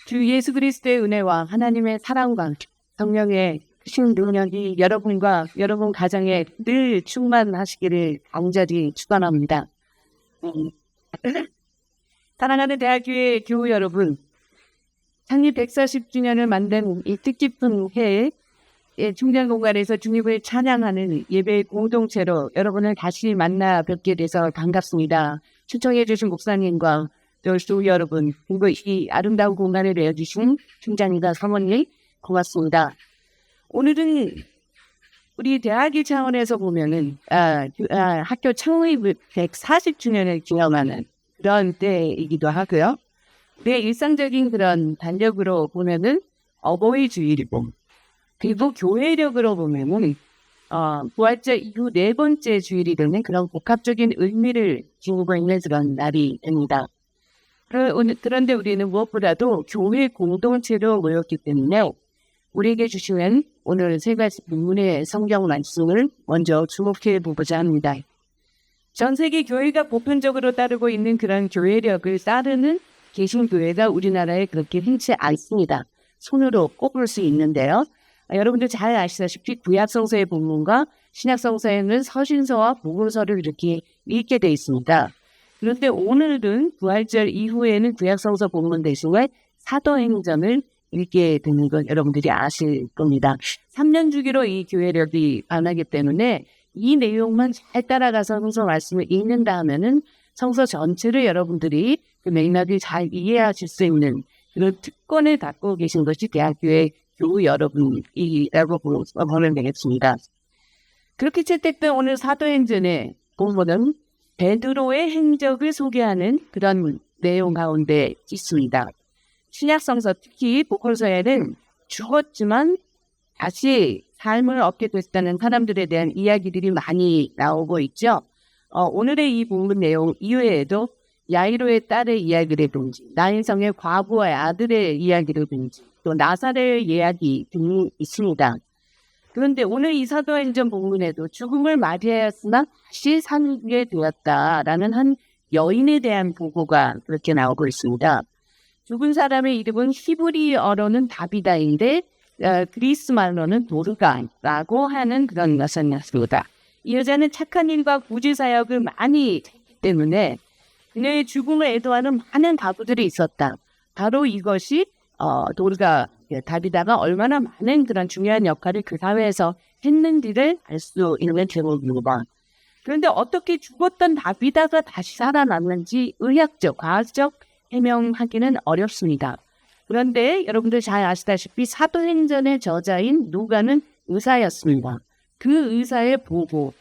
주 예수 그리스도의 은혜와 하나님의 사랑과 성령의 신 능력이 여러분과 여러분 가정에 늘 충만하시기를 간절히 축원합니다. 사랑하는 대학교의 교우 여러분, 창립 140주년을 만든 이 뜻깊은 해에 충전 공간에서 주님을 찬양하는 예배 공동체로 여러분을 다시 만나 뵙게 돼서 반갑습니다. 초청해 주신 목사님과 또 교우 여러분, 그리고 이 아름다운 공간을 내어주신 총장님과 사모님 고맙습니다. 오늘은 우리 대학교 차원에서 보면은 학교 창립 140주년을 기념하는 그런 때이기도 하고요. 내 일상적인 그런 단력으로 보면은 어버이 주일이고, 그리고 교회력으로 보면은 부활절 이후 4번째 주일이 되는 그런 복합적인 의미를 지니고 있는 그런 날이 됩니다. 그런데 우리는 무엇보다도 교회 공동체로 모였기 때문에 우리에게 주시는 오늘 3가지 본문의 성경 말씀을 먼저 주목해 보고자 합니다. 전 세계 교회가 보편적으로 따르고 있는 그런 교회력을 따르는 개신교회가 우리나라에 그렇게 흔치 않습니다. 손으로 꼽을 수 있는데요. 여러분들 잘 아시다시피 구약성서의 본문과 신약성서에는 서신서와 복음서를 이렇게 읽게 되어 있습니다. 그런데 오늘은 부활절 이후에는 구약성서 본문 대신에 사도행전을 읽게 되는 건 여러분들이 아실 겁니다. 3년 주기로 이 교회력이 반하기 때문에 이 내용만 잘 따라가서 성서 말씀을 읽는다 하면은 성서 전체를 여러분들이 그 맥락을 잘 이해하실 수 있는 그런 특권을 갖고 계신 것이 대학교의 교우 여러분이라고 보면 되겠습니다. 그렇게 채택된 오늘 사도행전의 본문은 베드로의 행적을 소개하는 그런 내용 가운데 있습니다. 신약성서 특히 복음서에는 죽었지만 다시 삶을 얻게 됐다는 사람들에 대한 이야기들이 많이 나오고 있죠. 오늘의 이 본문 내용 이외에도 야이로의 딸의 이야기라든지 나인성의 과부의 아들의 이야기라든지 또 나사렛의 이야기 등이 있습니다. 그런데 오늘 이 사도행전 본문에도 죽음을 맞이하였으나 다시 살게 되었다라는 한 여인에 대한 보고가 그렇게 나오고 있습니다. 죽은 사람의 이름은 히브리어로는 다비다인데 그리스 말로는 도르가라고 하는 그런 것이었습니다. 이 여자는 착한 일과 구제 사역을 많이 했기 때문에 그녀의 죽음을 애도하는 많은 가부들이 있었다. 바로 이것이 도르가 다비다가 얼마나 많은 그런 중요한 역할을 그 사회에서 했는지를 알 수 있는 제목입니다. 그런데 어떻게 죽었던 다비다가 다시 살아났는지 의학적, 과학적 해명하기는 어렵습니다. 그런데 여러분들 잘 아시다시피 사도행전의 저자인 누가는 의사였습니다. 그 의사의 보고,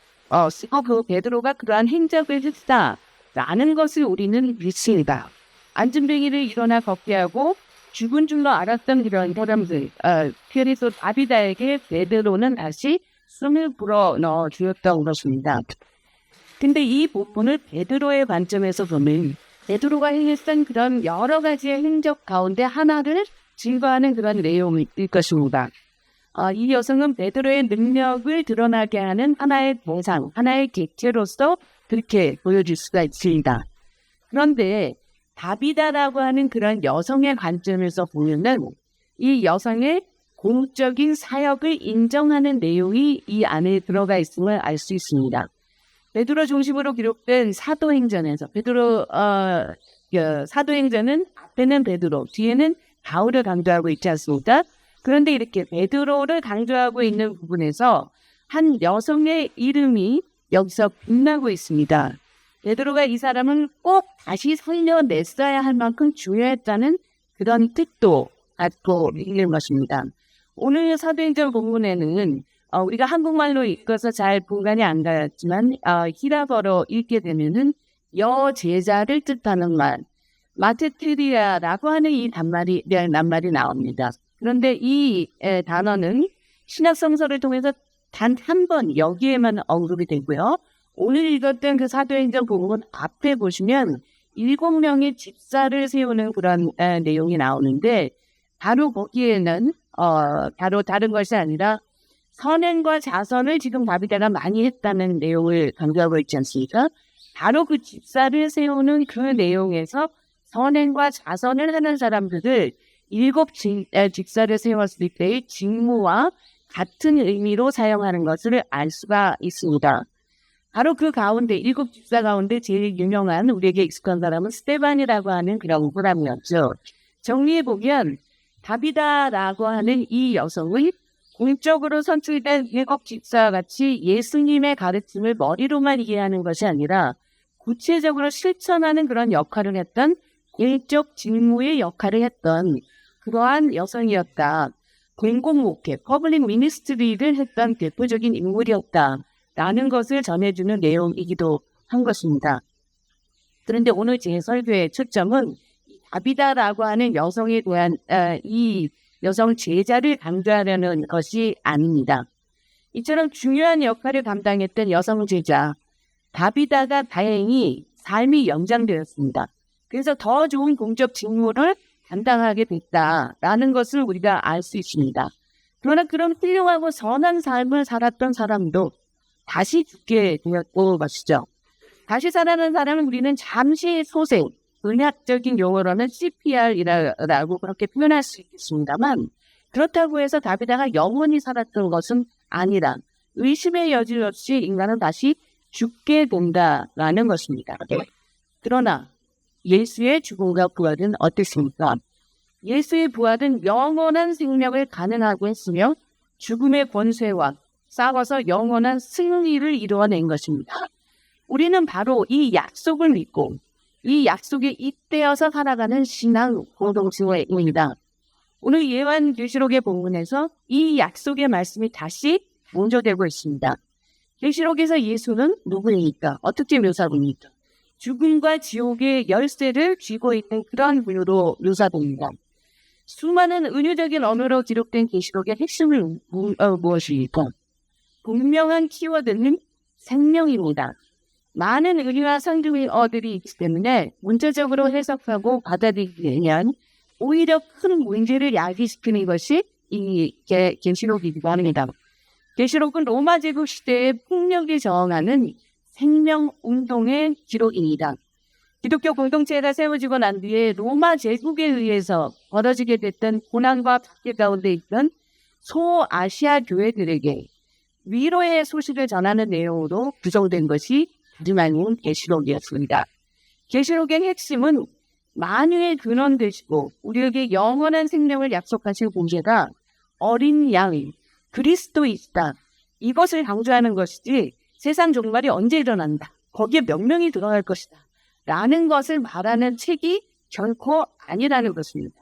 그 베드로가 그러한 행적을 했다라는 것을 우리는 믿습니다. 안진뱅이를 일어나 걷게 하고 죽은 줄로 알았던 그런 사람들, 그래서 다비다에게 베드로는 다시 숨을 불어 넣어 주었던 것입니다. 근데 이 부분을 베드로의 관점에서 보면 베드로가 행했던 그런 여러 가지의 행적 가운데 하나를 증거하는 그런 내용일 것입니다. 이 여성은 베드로의 능력을 드러나게 하는 하나의 대상, 하나의 객체로서 그렇게 보여줄 수가 있습니다. 그런데 다비다라고 하는 그런 여성의 관점에서 보면은 이 여성의 공적인 사역을 인정하는 내용이 이 안에 들어가 있음을 알 수 있습니다. 베드로 중심으로 기록된 사도행전에서 사도행전은 앞에는 베드로, 뒤에는 바울을 강조하고 있지 않습니까? 그런데 이렇게 베드로를 강조하고 있는 부분에서 한 여성의 이름이 여기서 빛나고 있습니다. 베드로가 이 사람은 꼭 다시 살려냈어야 할 만큼 중요했다는 그런 뜻도 갖고 있는 것입니다. 오늘 사도행전 본문에는 우리가 한국말로 읽어서 잘 분간이 안 가지만 히라버로 읽게 되면은 여제자를 뜻하는 말, 마테트리아라고 하는 이 낱말이 나옵니다. 그런데 이 단어는 신약성서를 통해서 단 한 번 여기에만 언급이 되고요. 오늘 읽었던 그 사도행전 본문 앞에 보시면 7명의 집사를 세우는 그런 내용이 나오는데 바로 거기에는 바로 다른 것이 아니라 선행과 자선을 지금 다비다가 많이 했다는 내용을 강조하고 있지 않습니까? 바로 그 집사를 세우는 그 내용에서 선행과 자선을 하는 사람들을 일곱 직사를 세웠을 때의 직무와 같은 의미로 사용하는 것을 알 수가 있습니다. 바로 그 가운데 일곱 집사 가운데 제일 유명한 우리에게 익숙한 사람은 스데반이라고 하는 그런 사람이었죠. 정리해보면 다비다라고 하는 이 여성은 공적으로 선출된 일곱 집사와 같이 예수님의 가르침을 머리로만 이해하는 것이 아니라 구체적으로 실천하는 그런 역할을 했던 공적 직무의 역할을 했던 그러한 여성이었다. 공공목회, 퍼블릭 미니스트리를 했던 대표적인 인물이었다라는 것을 전해주는 내용이기도 한 것입니다. 그런데 오늘 제 설교의 초점은 다비다라고 하는 여성에 대한 이 여성 제자를 강조하려는 것이 아닙니다. 이처럼 중요한 역할을 감당했던 여성 제자 다비다가 다행히 삶이 연장되었습니다. 그래서 더 좋은 공적 직무를 감당하게 됐다라는 것을 우리가 알 수 있습니다. 그러나 그런 훌륭하고 선한 삶을 살았던 사람도 다시 죽게 되었고 것이죠. 다시 살아난 사람은 우리는 잠시 소생, 의학적인 용어로는 CPR이라고 그렇게 표현할 수 있겠습니다만 그렇다고 해서 다비다가 영원히 살았던 것은 아니라 의심의 여지 없이 인간은 다시 죽게 된다라는 것입니다. 그러나 예수의 죽음과 부활은 어땠습니까? 예수의 부활은 영원한 생명을 가능하고 했으며 죽음의 권세와 싸워서 영원한 승리를 이루어낸 것입니다. 우리는 바로 이 약속을 믿고 이 약속에 잇대어서 살아가는 신앙 공동체입니다. 오늘 요한계시록의 본문에서 이 약속의 말씀이 다시 문조되고 있습니다. 계시록에서 예수는 누구입니까? 어떻게 묘사됩니까? 죽음과 지옥의 열쇠를 쥐고 있는 그런 분으로 묘사됩니다. 수많은 은유적인 언어로 기록된 계시록의 핵심은 무엇입니까? 분명한 키워드는 생명입니다. 많은 은유와 성경어들이 있기 때문에 문자적으로 해석하고 받아들이면 오히려 큰 문제를 야기시키는 것이 이 계시록이기도 합니다. 계시록은 로마 제국 시대의 폭력이 저항하는 생명운동의 기록입니다. 기독교 공동체가 세워지고 난 뒤에 로마 제국에 의해서 벌어지게 됐던 고난과 박해 가운데 있던 소아시아 교회들에게 위로의 소식을 전하는 내용으로 구성된 것이 마지막인 계시록이었습니다. 계시록의 핵심은 만유의 근원 되시고 우리에게 영원한 생명을 약속하신 분께가 어린 양 그리스도이시다. 이것을 강조하는 것이지 세상 종말이 언제 일어난다. 거기에 몇 명이 들어갈 것이다. 라는 것을 말하는 책이 결코 아니라는 것입니다.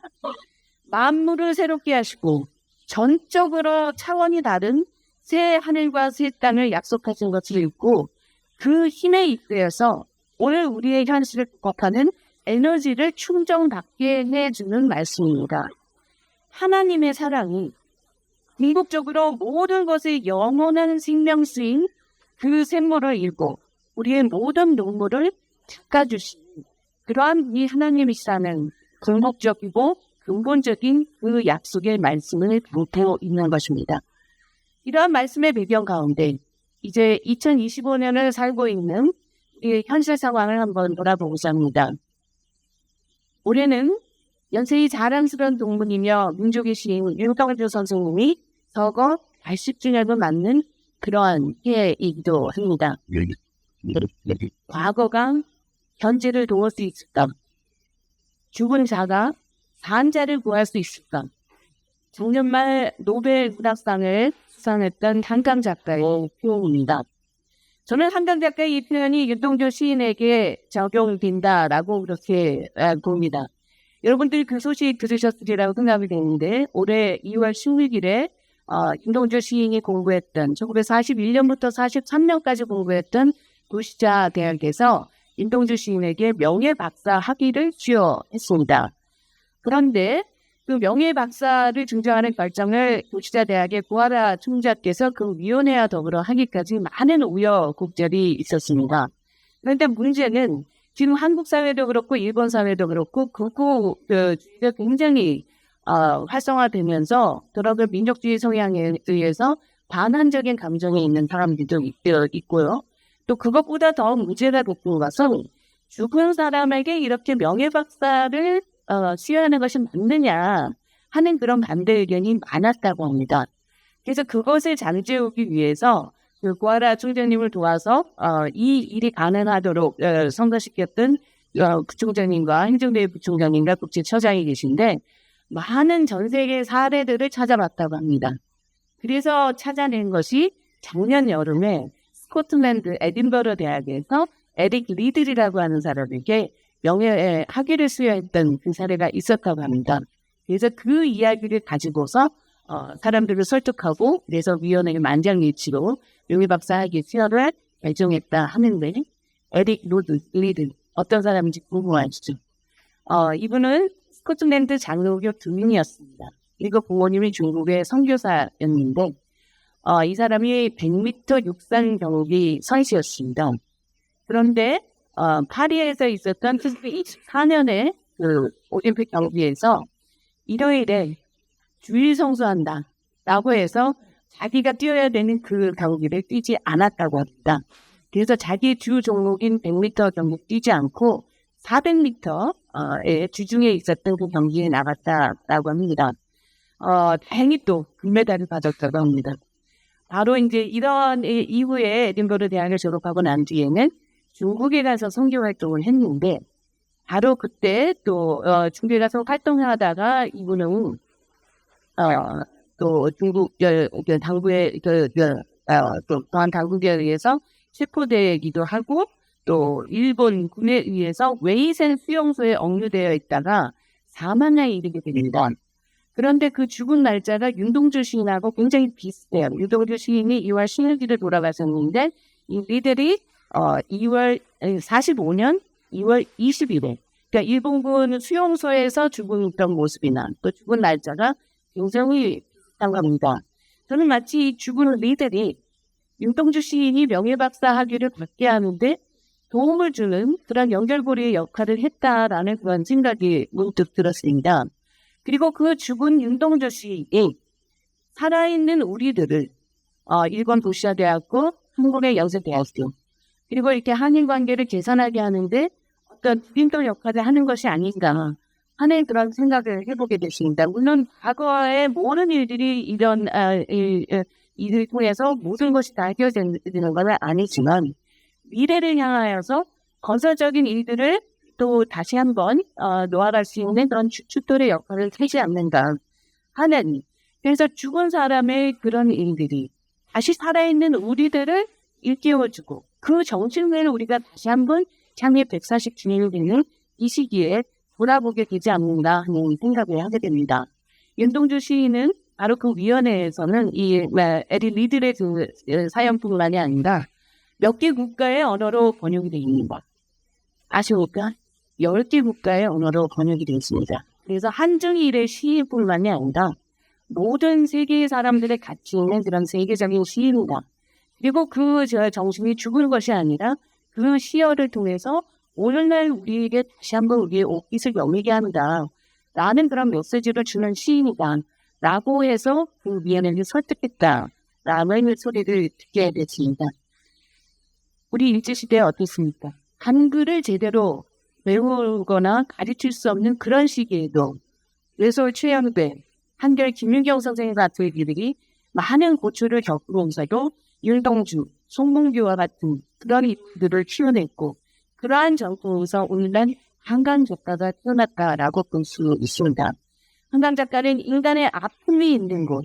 만물을 새롭게 하시고 전적으로 차원이 다른 새 하늘과 새 땅을 약속하신 것을 읽고 그 힘에 이끌려서 오늘 우리의 현실을 극복하는 에너지를 충전받게 해주는 말씀입니다. 하나님의 사랑이 궁극적으로 모든 것의 영원한 생명수인 그 샘물을 읽고 우리의 모든 눈물을 닦아주신 그러한 이 하나님이시라는 궁극적이고 근본적인 그 약속의 말씀을 담고 있는 것입니다. 이러한 말씀의 배경 가운데 이제 2025년을 살고 있는 우리의 현실 상황을 한번 돌아보고자 합니다. 올해는 연세히 자랑스러운 동문이며 민족의 시인 윤경주 선생님이 서거 80주년을 맞는 그러한 해이기도 합니다. 과거가 현재를 도울 수 있을까? 죽은 자가 산 자를 구할 수 있을까? 작년 말 노벨 문학상을 수상했던 한강 작가의 표현입니다. 저는 한강 작가의 이 표현이 윤동주 시인에게 적용된다라고 그렇게 봅니다. 여러분들이 그 소식 들으셨으리라고 생각이 되는데 올해 2월 16일에 윤동주 시인이 공부했던 1941년부터 43년까지 공부했던 도시자 대학에서 윤동주 시인에게 명예박사 학위를 수여했습니다. 그런데 그 명예박사를 증정하는 결정을 도시자 대학의 구하라 총장께서 그 위원회와 더불어 하기까지 많은 우여곡절이 있었습니다. 그런데 문제는 지금 한국 사회도 그렇고 일본 사회도 그렇고 극우주의가 굉장히 활성화되면서 드러그 민족주의 성향에 의해서 반한적인 감정이 있는 사람들도 있고요. 또 그것보다 더 문제가 높은 것은 죽은 사람에게 이렇게 명예박사를 수여하는 것이 맞느냐 하는 그런 반대 의견이 많았다고 합니다. 그래서 그것을 잠재우기 위해서 그 구하라 총장님을 도와서 이 일이 가능하도록 선거시켰던 부총장님과 행정대회 부총장님과 국제처장이 계신데 많은 전 세계 사례들을 찾아봤다고 합니다. 그래서 찾아낸 것이 작년 여름에 스코틀랜드 에딘버러 대학에서 에릭 리들이라고 하는 사람에게 명예 학위를 수여했던 그 사례가 있었다고 합니다. 그래서 그 이야기를 가지고서 사람들을 설득하고 그래서 위원회의 만장일치로 명예박사 학위 수여를 결정했다 하는데 에릭 리들 어떤 사람인지 궁금하시죠? 이분은 스코틀랜드 장로교 교인이었습니다. 그리고 부모님이 중국의 선교사였는데 이 사람이 100m 육상 경기 선수였습니다. 그런데 파리에서 있었던 1924년에 그 올림픽 경기에서 일요일에 주일 성수한다 라고 해서 자기가 뛰어야 되는 그 경기를 뛰지 않았다고 합니다. 그래서 자기 주 종목인 100m 경기 뛰지 않고 400m의 주중에 있었던 그 경기에 나갔다라고 합니다. 다행히 또 금메달을 받았다고 합니다. 바로 이제 이런 이후에 에딘버러 대학을 졸업하고 난 뒤에는 중국에 가서 선교 활동을 했는데 바로 그때 또 중국에 가서 활동하다가 이분은 또 중국 당국의 또 또한 당국에 의해서 체포되기도 하고 또 일본 군에 의해서 웨이센 수용소에 억류되어 있다가 사망에 이르게 됩니다. 그런데 그 죽은 날짜가 윤동주 시인하고 굉장히 비슷해요. 윤동주 시인이 2월 16일에 돌아가셨는데 이 리들이 45년 2월 20일에 그러니까 일본군 수용소에서 죽었던 모습이나 또 죽은 날짜가 굉장히 비슷한 겁니다. 저는 마치 이 죽은 리들이 윤동주 시인이 명예박사 학위를 받게 하는데 도움을 주는 그런 연결고리의 역할을 했다라는 그런 생각이 문득 들었습니다. 그리고 그 죽은 윤동주 시인이 살아있는 우리들을 일본 도시아대학교, 한국의 연세대학교 그리고 이렇게 한일 관계를 개선하게 하는데 어떤 빈돌 역할을 하는 것이 아닌가 하는 그런 생각을 해보게 됐습니다. 물론 과거의 모든 일들이 이런 이를 통해서 모든 것이 다 해결되는 건 아니지만 미래를 향하여서 건설적인 일들을 또 다시 한번 놓아갈 수 있는 그런 주춧돌의 역할을 하지 않는가 하는 그래서 죽은 사람의 그런 일들이 다시 살아있는 우리들을 일깨워주고 그 정신을 우리가 다시 한번 창립 140주년이 되는 이 시기에 돌아보게 되지 않는가 하는 생각을 하게 됩니다. 윤동주 시인은 바로 그 위원회에서는 이 에릭 리들의 그 사연뿐만이 아니라 몇 개 국가의 언어로 번역이 되어 있습니다. 아십니까? 10개 국가의 언어로 번역이 되어 있습니다. 그래서 한중일의 시인뿐만이 아니라 모든 세계의 사람들의 가치 있는 그런 세계적인 시인이다. 그리고 그 정신이 죽은 것이 아니라 그 시어를 통해서 오늘날 우리에게 다시 한번 우리의 옷깃을 여미게 한다. 라는 그런 메시지를 주는 시인이다. 라고 해서 그 위원회를 설득했다. 라는 소리를 듣게 됐습니다. 우리 일제시대에 어떻습니까? 한글을 제대로 배우거나 가르칠 수 없는 그런 시기에도 외솔 최영배, 한결 김윤경 선생님 같은 이들이 많은 고초를 겪으면서도 윤동주, 송몽규와 같은 그런 이들을 키워냈고 그러한 정통에서 오늘날 한강 작가가 태어났다라고 볼 수 있습니다. 한강 작가는 인간의 아픔이 있는 곳,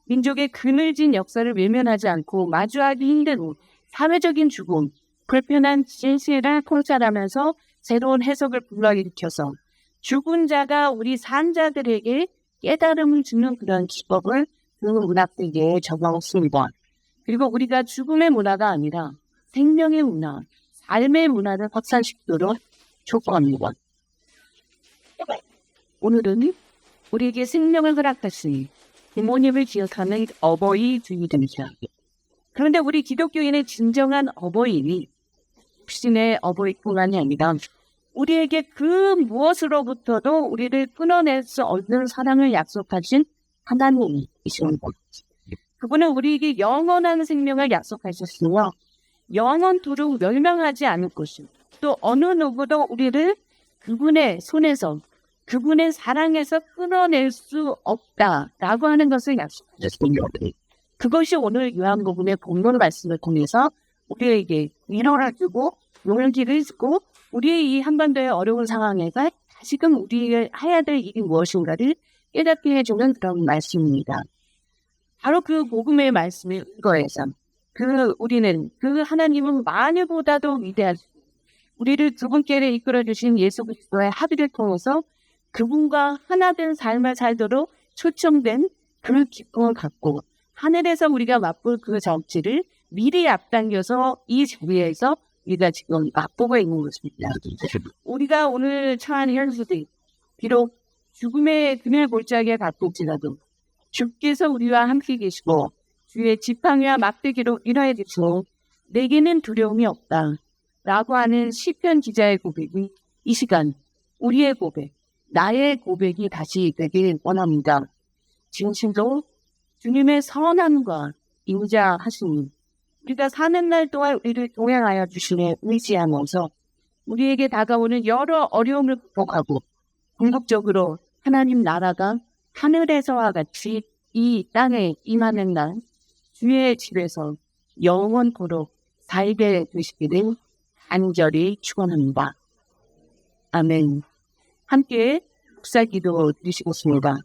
민족의 그늘진 역사를 외면하지 않고 마주하기 힘든 사회적인 죽음, 불편한 진실을 통찰하면서 새로운 해석을 불러일으켜서 죽은 자가 우리 산 자들에게 깨달음을 주는 그런 기법을 그 문학세계에 적용했습니다. 그리고 우리가 죽음의 문화가 아니라 생명의 문화, 삶의 문화를 확산시키도록 촉구합니다. 오늘은 우리에게 생명을 허락하신 부모님을 기억하는 어버이 주일입니다. 그런데 우리 기독교인의 진정한 어버이니 신의 어버이뿐만이 아니라 우리에게 그 무엇으로부터도 우리를 끊어낼 수 없는 사랑을 약속하신 하나님이십니다. 그분은 우리에게 영원한 생명을 약속하셨으며 영원토록 멸망하지 않을 것이고 또 어느 누구도 우리를 그분의 손에서 그분의 사랑에서 끊어낼 수 없다라고 하는 것을 약속하셨습니다. 그것이 오늘 요한복음의 본문 말씀을 통해서 우리에게 위로를 주고 용기를 주고 우리의 이 한반도의 어려운 상황에서 다시금 우리가 해야 될 일이 무엇인가를 깨닫게 해주는 그런 말씀입니다. 바로 그 복음의 말씀에 근거해서 우리는 그 하나님은 만유보다도 위대하시고 우리를 그분께로 이끌어 주신 예수 그리스도의 합의를 통해서 그분과 하나 된 삶을 살도록 초청된 그 기쁨을 갖고 하늘에서 우리가 맛볼 그 정치를 미리 앞당겨서 이 자리에서 우리가 지금 맛보고 있는 것입니다. 우리가 오늘 처한 현실이 비록 죽음의 그늘 골짜기에 가깝지라도 주께서 우리와 함께 계시고 주의 지팡이와 막대기로 인하여 주시고 내게는 두려움이 없다 라고 하는 시편 기자의 고백이 이 시간 우리의 고백, 나의 고백이 다시 되길 원합니다. 진심으로 주님의 선함과 인자하심이 우리가 사는 날 동안 우리를 동행하여 주시며 의지하면서 우리에게 다가오는 여러 어려움을 극복하고 궁극적으로 하나님 나라가 하늘에서와 같이 이 땅에 임하는 날 주의 집에서 영원토록 살게 되시기를 간절히 축원합니다. 아멘. 함께 묵사 기도 드리시겠습니다.